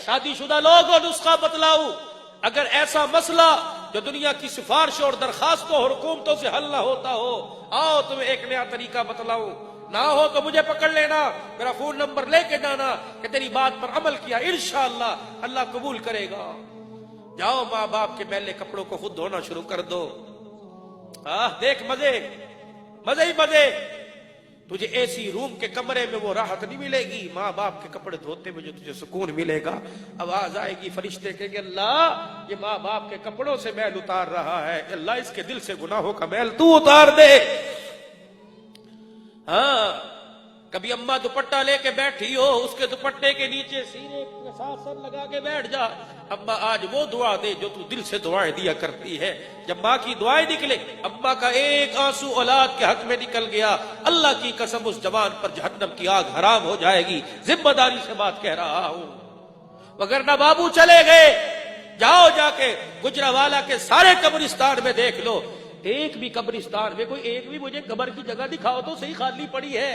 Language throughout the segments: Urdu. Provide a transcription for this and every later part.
شادی شدہ لوگوں نسخہ بتلاؤ، اگر ایسا مسئلہ جو دنیا کی سفارشوں اور درخواستوں اور حکومتوں سے حل نہ ہوتا ہو، آؤ تمہیں ایک نیا طریقہ بتلاؤں، نہ ہو تو مجھے پکڑ لینا، میرا فون نمبر لے کے جانا کہ تیری بات پر عمل کیا، انشاءاللہ اللہ قبول کرے گا۔ جاؤ ماں باپ کے میلے کپڑوں کو خود دھونا شروع کر دو۔ دیکھ مزے مزے ہی مزے، تجھے ایسی روم کے کمرے میں وہ راحت نہیں ملے گی، ماں باپ کے کپڑے دھوتے میں جو تجھے سکون ملے گا۔ آواز آئے گی، فرشتے کہیں گے اللہ یہ ماں باپ کے کپڑوں سے میل اتار رہا ہے، اللہ اس کے دل سے گناہوں کا میل تو اتار دے۔ کبھی اماں دوپٹہ لے کے بیٹھی ہو، اس کے دوپٹے کے نیچے سینے کے ساتھ سر لگا کے بیٹھ جا، اماں آج وہ دعا دے جو تو دل سے دعائیں دیا کرتی ہے۔ جب ماں کی دعائیں نکلے، اماں کا ایک آنسو اولاد کے حق میں نکل گیا، اللہ کی قسم اس جوان پر جہنم کی آگ حرام ہو جائے گی، ذمہ داری سے بات کہہ رہا ہوں۔ وگرنہ بابو چلے گئے، جاؤ جا کے گجرانوالہ کے سارے قبرستان میں دیکھ لو، ایک بھی قبرستان میں کوئی ایک بھی مجھے قبر کی جگہ دکھاؤ تو صحیح خالی پڑی ہے۔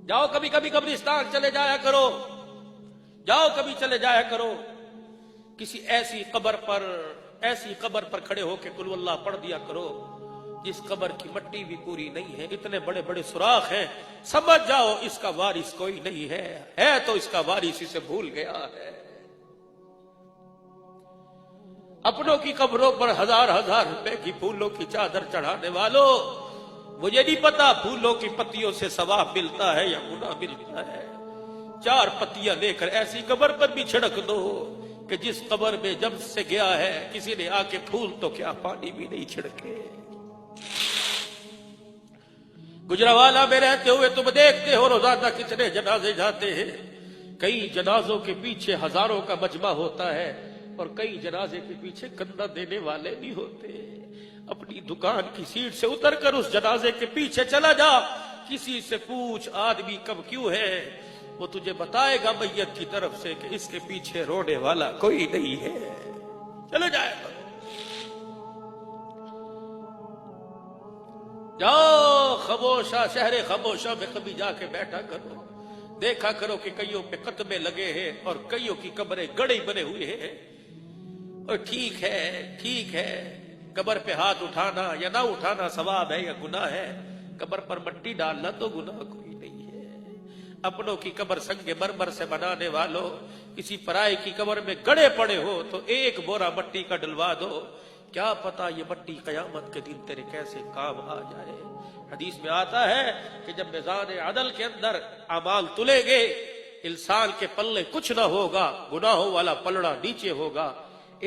جاؤ کبھی کبھی قبرستان چلے جایا کرو، جاؤ کبھی چلے جایا کرو، کسی ایسی قبر پر کھڑے ہو کے قل اللہ پڑھ دیا کرو جس قبر کی مٹی بھی پوری نہیں ہے، اتنے بڑے بڑے سوراخ ہیں، سمجھ جاؤ اس کا وارث کوئی نہیں ہے تو اس کا وارث اسے بھول گیا ہے۔ اپنوں کی قبروں پر ہزار ہزار روپے کی پھولوں کی چادر چڑھانے والوں، مجھے نہیں پتا پھولوں کی پتیوں سے ثواب ملتا ہے یا گناہ ملتا ہے، 4 پتیاں لے کر ایسی قبر پر بھی چھڑک دو کہ جس قبر میں جب سے گیا ہے کسی نے آ کے پھول تو کیا پانی بھی نہیں چھڑکے۔ گجرانوالہ میں رہتے ہوئے تم دیکھتے ہو روزانہ کتنے جنازے جاتے ہیں، کئی جنازوں کے پیچھے ہزاروں کا مجمع ہوتا ہے اور کئی جنازے کے پیچھے کندھا دینے والے نہیں ہوتے۔ اپنی دکان کی سیٹ سے اتر کر اس جنازے کے پیچھے چلا جا، کسی سے پوچھ آدمی کب کیوں ہے، وہ تجھے بتائے گا میت کی طرف سے کہ اس کے پیچھے رونے والا کوئی نہیں ہے۔ چلو جائے جاؤ خاموشہ شہر خاموشہ میں کبھی جا کے بیٹھا کرو، دیکھا کرو کہ کئیوں پہ قطبے لگے ہیں اور کئیوں کی قبریں گڑھے بنے ہوئے ہیں۔ اور ٹھیک ہے قبر پہ ہاتھ اٹھانا یا نہ اٹھانا ثواب ہے یا گناہ ہے، قبر پر مٹی ڈالنا تو گناہ کوئی نہیں ہے۔ اپنوں کی قبر سنگ مرمر سے بنانے والوں، کسی پرائے کی قبر میں گڑے پڑے ہو تو ایک بورا مٹی کا ڈلوا دو، کیا پتا یہ مٹی قیامت کے دن تیرے کیسے کام آ جائے۔ حدیث میں آتا ہے کہ جب میزان عدل کے اندر اعمال تلے گے، انسان کے پلے کچھ نہ ہوگا، گناہوں والا پلڑا نیچے ہوگا،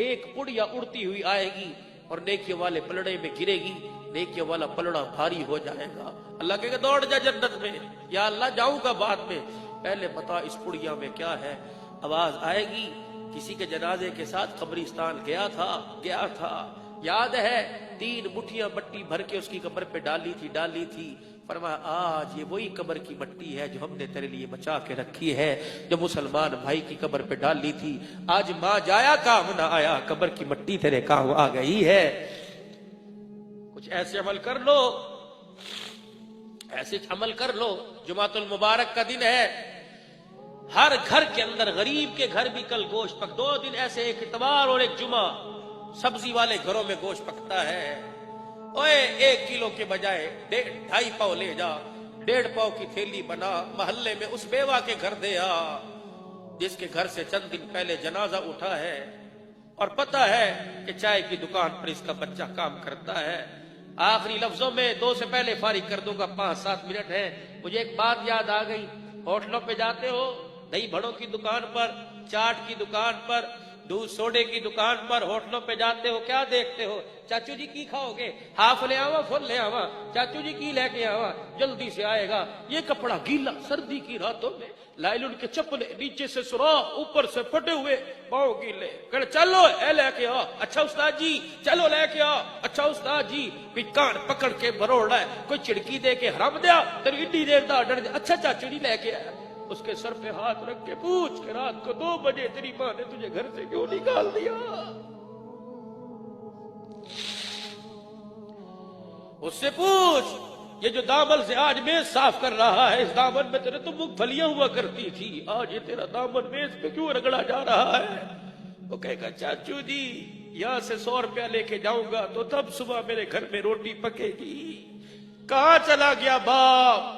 ایک پڑیا اڑتی ہوئی آئے گی اور نیکیوں والے پلڑے میں گرے گی، نیکیوں والا پلڑا بھاری ہو جائے گا۔ اللہ کہے گا دوڑ جا جنت میں، یا اللہ جاؤں گا بعد میں، پہلے بتا اس پڑیا میں کیا ہے۔ آواز آئے گی کسی کے جنازے کے ساتھ قبرستان گیا تھا، یاد ہے 3 مٹھیاں مٹی بھر کے اس کی قبر پہ ڈالی تھی، فرمایا آج یہ وہی قبر کی مٹی ہے جو ہم نے تیرے لیے بچا کے رکھی ہے، جو مسلمان بھائی کی قبر پہ ڈالی تھی، آج ماں جایا کام نہ آیا، قبر کی مٹی تیرے کام آ گئی ہے۔ کچھ ایسے عمل کر لو، جمعۃ المبارک کا دن ہے، ہر گھر کے اندر، غریب کے گھر بھی کل گوشت 2 دن ایسے، ایک اتوار اور ایک جمعہ، سبزی والے گھروں میں گوشت پکتا ہے۔ اوے 1 کلو کے بجائے 2.5 پاؤ لے جا، 1.5 پاؤ کی تھیلی بنا، محلے میں اس بیوہ کے گھر دے آ جس کے گھر سے چند دن پہلے جنازہ اٹھا ہے اور پتہ ہے کہ چائے کی دکان پر اس کا بچہ کام کرتا ہے۔ آخری لفظوں میں 2 سے پہلے فارغ کر دوں گا، 5-7 منٹ ہے۔ مجھے ایک بات یاد آ گئی، ہوٹلوں پہ جاتے ہو، دہی بڑوں کی دکان پر، چاٹ کی دکان پر، دودھ سوڈے کی دکان پر، ہوٹلوں پہ جاتے ہو، کیا دیکھتے ہو؟ چاچو جی کی کھاؤ گے؟ ہاف لے آوا، فل لے آوا، چاچو جی کی لے کے آوا، جلدی سے آئے گا۔ یہ کپڑا گیلا سردی کی راتوں میں، لائلن کے چپلے، نیچے سے سوراخ، اوپر سے پھٹے ہوئے، پاؤں گیلے، کہ چلو اے لے کے آ، اچھا استاد جی چلو لے کے آ، اچھا استاد جی، کان پکڑ کے بروڑ رہا ہے، کوئی چڑکی دے کے حرام دیا تیری اتنی دیر دا ڈر دیا، اچھا چاچو جی لے کے آیا، اس کے سر پہ ہاتھ رکھ کے پوچھ کہ رات کو 2 بجے تیری ماں نے تجھے گھر سے کیوں نکال دیا؟ اس سے پوچھ یہ جو دامن سے آج میز صاف کر رہا ہے، اس دامن میں تیرے تو مونگ پھلیاں ہوا کرتی تھی، آج یہ تیرا دامن میز پہ کیوں رگڑا جا رہا ہے؟ وہ کہے گا چاچو جی یہاں سے 100 روپیہ لے کے جاؤں گا تو تب صبح میرے گھر میں روٹی پکے گی۔ کہاں چلا گیا باپ؟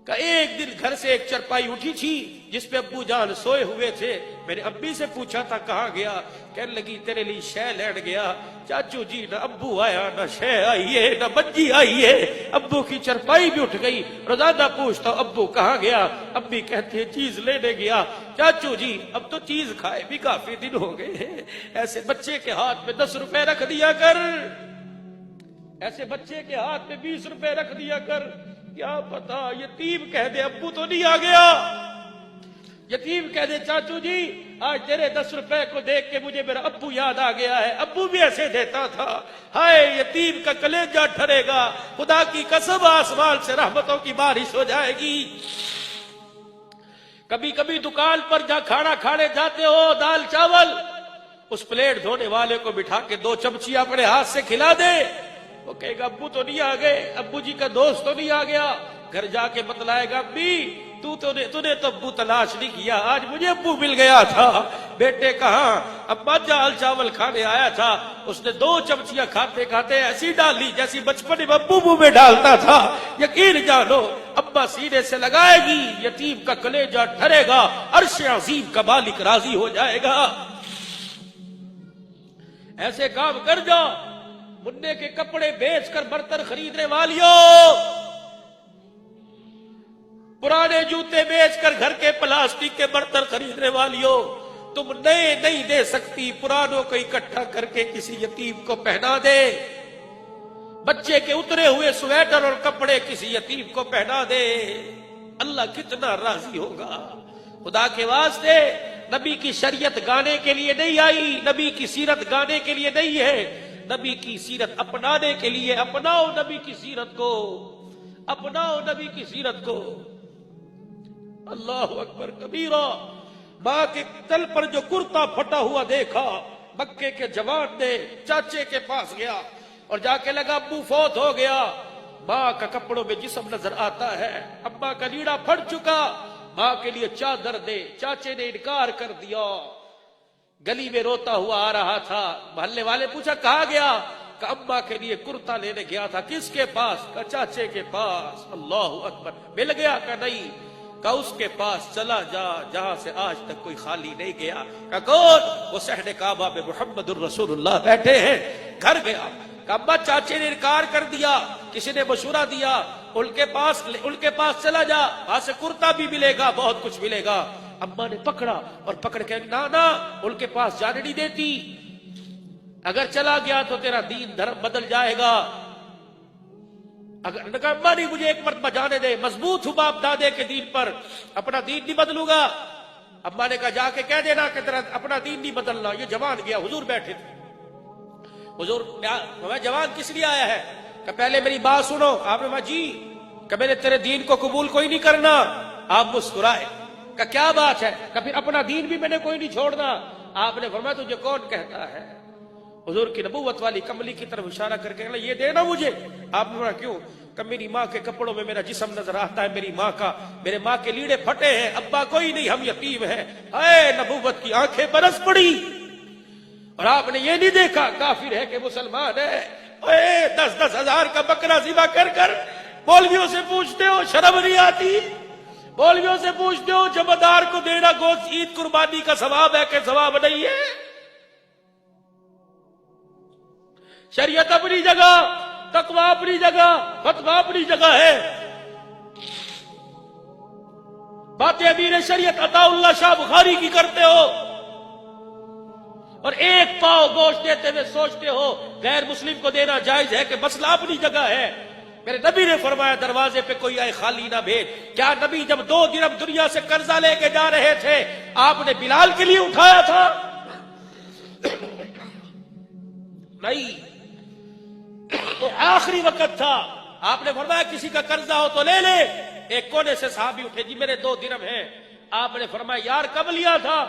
کہ ایک دن گھر سے ایک چرپائی اٹھی تھی جس پہ ابو جان سوئے ہوئے تھے، میں نے ابی سے پوچھا تھا کہاں گیا؟ کہنے لگی تیرے لیے شے لین گیا۔ چاچو جی نہ ابو آیا نہ شے آئی ہے نہ بجی آئی ہے، ابو کی چرپائی بھی اٹھ گئی۔ روزانہ پوچھتا ہوں ابو کہاں گیا؟ ابی کہتے ہیں چیز لینے گیا۔ چاچو جی اب تو چیز کھائے بھی کافی دن ہو گئے ہیں، ایسے بچے کے ہاتھ میں 10 روپے رکھ دیا کر، ایسے بچے کے ہاتھ میں 20 روپے رکھ دیا کر، کیا پتا یتیم کہہ دے ابو تو نہیں آ گیا، یتیم کہہ دے چاچو جی آج تیرے 10 روپے کو دیکھ کے مجھے میرا ابو یاد آ گیا ہے، ابو بھی ایسے دیتا تھا۔ ہائے یتیم کا کلیجہ ٹھرے گا، خدا کی قسم آسمان سے رحمتوں کی بارش ہو جائے گی۔ کبھی کبھی دکان پر جا کھانا کھانے جاتے ہو، دال چاول، اس پلیٹ دھونے والے کو بٹھا کے 2 چمچیاں اپنے ہاتھ سے کھلا دے، وہ کہے گا ابو تو نہیں آ گئے، ابو جی کا دوست تو نہیں آ گیا۔ گھر جا کے بتلائے گا ابی تو نے تو ابو تلاش نہیں کیا، آج مجھے ابو مل گیا تھا۔ بیٹے کہاں؟ ابا دال چاول کھانے آیا تھا، اس نے 2 چمچیاں کھاتے کھاتے ایسی ڈالی جیسی بچپن میں ابو منہ میں ڈالتا تھا۔ یقین جانو ابا سینے سے لگائے گی، یتیم کا کلیجہ ٹھرے گا، عرش عظیم کا مالک راضی ہو جائے گا۔ ایسے کام کر جاؤ، منڈے کے کپڑے بیچ کر برتن خریدنے والیوں، پرانے جوتے بیچ کر گھر کے پلاسٹک کے برتن خریدنے والیوں، تم نئے نہیں دے سکتی، پرانوں کو اکٹھا کر کے کسی یتیم کو پہنا دے، بچے کے اترے ہوئے سویٹر اور کپڑے کسی یتیم کو پہنا دے، اللہ کتنا راضی ہوگا۔ خدا کے واسطے نبی کی شریعت گانے کے لیے نہیں آئی، نبی کی سیرت گانے کے لیے نہیں ہے، نبی کی سیرت اپنانے کے لیے۔ اپناؤ نبی کی سیرت کو، اپناؤ نبی کی سیرت کو۔ اللہ اکبر کبیرہ۔ ماں کے تل پر جو کرتا پھٹا ہوا دیکھا، مکے کے جوان نے چاچے کے پاس گیا اور جا کے لگا ابو فوت ہو گیا۔ ماں کا کپڑوں میں جسم نظر آتا ہے، ابا کا لیڑا پھٹ چکا، ماں کے لیے چادر دے، چاچے نے انکار کر دیا، گلی میں روتا ہوا آ رہا تھا۔ محلے والے پوچھا کہاں گیا؟ کہ ابا کے لیے کرتا لینے گیا تھا۔ کس کے پاس؟ کہ چاچے کے پاس۔ اللہ اکبر۔ مل گیا؟ کہ نہیں۔ کہ اس کے پاس چلا جا جہاں سے آج تک کوئی خالی نہیں گیا۔ کہ کون؟ وہ صحن کعبہ میں محمد الرسول اللہ بیٹھے ہیں۔ گھر گیا کہ ابا چاچے نے انکار کر دیا، کسی نے مشورہ دیا، ان کے پاس چلا جا، وہاں سے کرتا بھی ملے گا، بہت کچھ ملے گا۔ اماں نے پکڑا اور پکڑ کے نانا ان کے پاس جانے نہیں دیتی، اگر چلا گیا تو تیرا دین دھرم بدل جائے گا۔ اگر اماں نہیں مجھے ایک مرتبہ جانے دے، مضبوط ہوں باپ دادے کے دین پر، اپنا دین نہیں بدلوں گا۔ اماں نے کہا جا کے کہہ دینا کہ تیرا اپنا دین نہیں بدلنا۔ یہ جوان گیا، حضور بیٹھے تھے۔ حضور جوان کس لیے آیا ہے؟ کہ پہلے میری بات سنو۔ آپ نے کہا جی، کہ میں نے تیرے دین کو قبول کوئی نہیں کرنا۔ آپ مسکرائے کہ کیا بات ہے؟ کہ پھر اپنا دین بھی میں نے کوئی نہیں چھوڑنا۔ آپ نے فرمایا تجھے کون کہتا ہے؟ حضور کی نبوت والی کملی کی طرف اشارہ کر کے یہ دینا مجھے۔ آپ نے فرمایا کیوں؟ کہ میری ماں کے کپڑوں میں میرا جسم نظر آتا ہے، میرے ماں کے لیڑے پھٹے ہیں، ابا کوئی نہیں، ہم یتیم ہیں۔ اے نبوت کی آنکھیں برس پڑی، اور آپ نے یہ نہیں دیکھا کافر ہے کہ مسلمان ہے۔ اے 10-10 ہزار کا بکرا ذبح کر کر مولویوں سے پوچھتے ہو شرم نہیں آتی؟ مولویوں سے پوچھتے ہو جمعدار کو دینا گوشت عید قربانی کا ثواب ہے کہ ثواب نہیں ہے؟ شریعت اپنی جگہ، تقوی اپنی جگہ، فتویٰ اپنی جگہ ہے۔ باتیں امیر شریعت عطا اللہ شاہ بخاری کی کرتے ہو اور ایک پاؤ گوشت دیتے ہوئے سوچتے ہو غیر مسلم کو دینا جائز ہے کہ مسئلہ اپنی جگہ ہے۔ میرے نبی نے فرمایا دروازے پہ کوئی آئے خالی نہ بھیج۔ کیا نبی جب 2 درہم دنیا سے قرضہ لے کے جا رہے تھے آپ نے بلال کے لیے اٹھایا تھا؟ نہیں، آخری وقت تھا، آپ نے فرمایا کسی کا قرضہ ہو تو لے لے۔ ایک کونے سے صحابی اٹھے، جی میرے 2 درہم ہیں۔ آپ نے فرمایا یار کب لیا تھا؟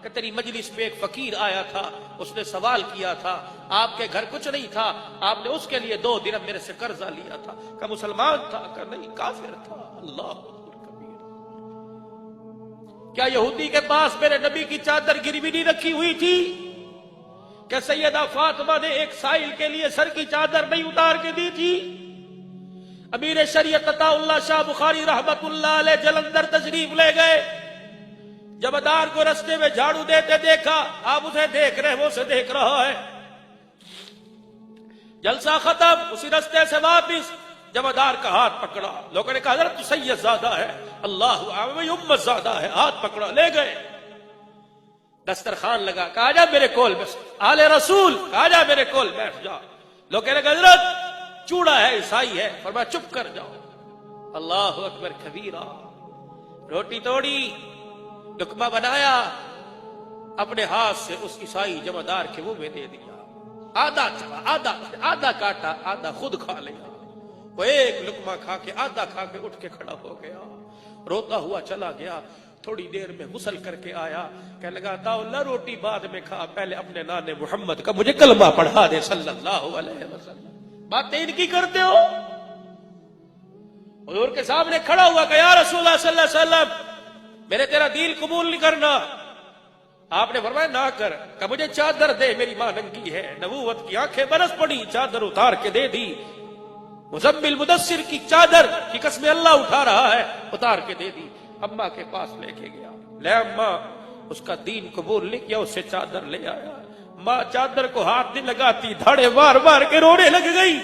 کہ تیری مجلس میں ایک فقیر آیا تھا، اس نے سوال کیا تھا، آپ کے گھر کچھ نہیں تھا، آپ نے اس کے لیے 2 درہم میرے سے قرضہ لیا تھا، کہ مسلمان تھا کہ نہیں کافر تھا؟ اللہ اکبر کبیر۔ کیا یہودی کے پاس میرے نبی کی چادر گروی نہیں رکھی ہوئی تھی؟ کہ سیدہ فاطمہ نے ایک سائل کے لیے سر کی چادر نہیں اتار کے دی تھی؟ امیر شریعت عطا اللہ شاہ بخاری رحمت اللہ علیہ جلندر تشریف لے گئے، جمعدار کو رستے میں جھاڑو دیتے دیکھا، آپ اسے دیکھ رہے وہ اسے دیکھ رہا ہے۔ جلسہ ختم، اسی رستے سے واپس جمعدار کا ہاتھ پکڑا، لوگوں نے کہا حضرت تو سید زادہ ہے، اللہ امت زادہ ہے، ہاتھ پکڑا لے گئے، دسترخوان لگا، کہا جا میرے کول بس، آل رسول کہا جا میرے کول بیٹھ جا، لوگوں نے کہا حضرت چوڑا ہے عیسائی ہے، فرمایا چپ کر جاؤ، اللہ اکبر کبیرہ۔ روٹی توڑی، لقمہ بنایا، اپنے ہاتھ سے اس عیسائی جمعدار کے منہ میں دے دیا، آدھا چلا، آدھا کاٹا، آدھا خود کھا لیا، وہ ایک لقمہ کھا کے آدھا کھا کے اٹھ کے کھڑا ہو گیا، روتا ہوا چلا گیا۔ تھوڑی دیر میں غسل کر کے آیا، کہنے لگا اللہ روٹی بعد میں کھا، پہلے اپنے نانے محمد کا مجھے کلمہ پڑھا دے صلی اللہ علیہ وسلم۔ باتیں ان کی کرتے ہو؟ حضور کے سامنے کھڑا ہوا کہ یا رسول اللہ صلی اللہ علیہ وسلم میرے تیرا دین قبول نہیں کرنا، آپ نے فرمایا نہ کر، کہ مجھے چادر دے، میری ماں ننگی ہے، نبوت کی آنکھیں برس پڑی، چادر اتار کے دے دی، مزمل مدثر کی چادر کی قسم اللہ اٹھا رہا ہے، اتار کے دے دی، اماں کے پاس لے کے گیا، لے اماں اس کا دین قبول نہیں کیا، اسے چادر لے آیا، ماں چادر کو ہاتھ نہیں لگاتی، دھاڑے مار مار کے رونے لگ گئی،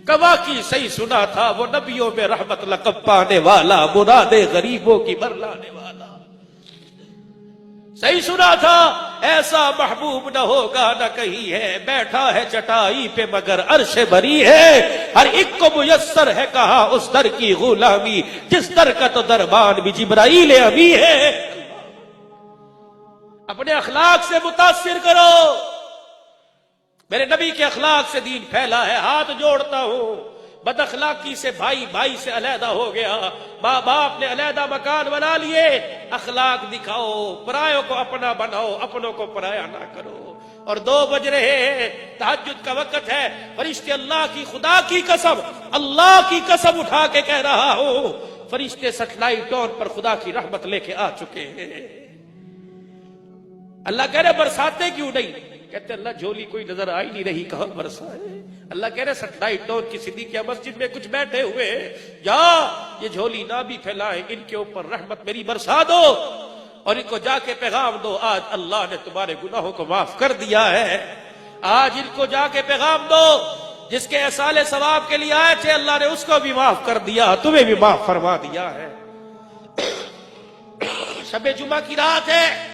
کوا کی صحیح سنا تھا، وہ نبیوں میں رحمت لقب پانے والا، مراد غریبوں کی برلانے والا، صحیح سنا تھا، ایسا محبوب نہ ہوگا نہ کہیں ہے، بیٹھا ہے چٹائی پہ مگر عرش بری ہے، ہر ایک کو میسر ہے کہا اس در کی غلامی، جس در کا تو دربان بھی جبرائیل امی ہے۔ اپنے اخلاق سے متاثر کرو، میرے نبی کے اخلاق سے دین پھیلا ہے، ہاتھ جوڑتا ہوں، بد اخلاقی سے بھائی سے علیحدہ ہو گیا، ماں باپ نے علیحدہ مکان بنا لیے، اخلاق دکھاؤ، پرایوں کو اپنا بناؤ، اپنوں کو پرایا نہ کرو۔ اور 2 بج رہے ہیں، تہجد کا وقت ہے، فرشتے اللہ کی خدا کی قسم، اللہ کی قسم اٹھا کے کہہ رہا ہوں، فرشتے سیٹلائٹ ٹون پر خدا کی رحمت لے کے آ چکے ہیں۔ اللہ کہہ رہے برساتے کیوں نہیں؟ کہتے اللہ جھولی کوئی نظر آئی نہیں رہی، کہاں برسا ہے؟ اللہ کہہ رہے سیٹلائٹ ٹون کی صدیقیہ مسجد میں کچھ بیٹھے ہوئے ہیں، یا یہ جھولی نہ بھی پھیلائے، ان کے اوپر رحمت میری برسا دو، اور ان کو جا کے پیغام دو آج اللہ نے تمہارے گناہوں کو معاف کر دیا ہے، آج ان کو جا کے پیغام دو جس کے احصال ثواب کے لیے آئے تھے اللہ نے اس کو بھی معاف کر دیا، تمہیں بھی معاف فرما دیا ہے۔ شب جمعہ کی رات ہے،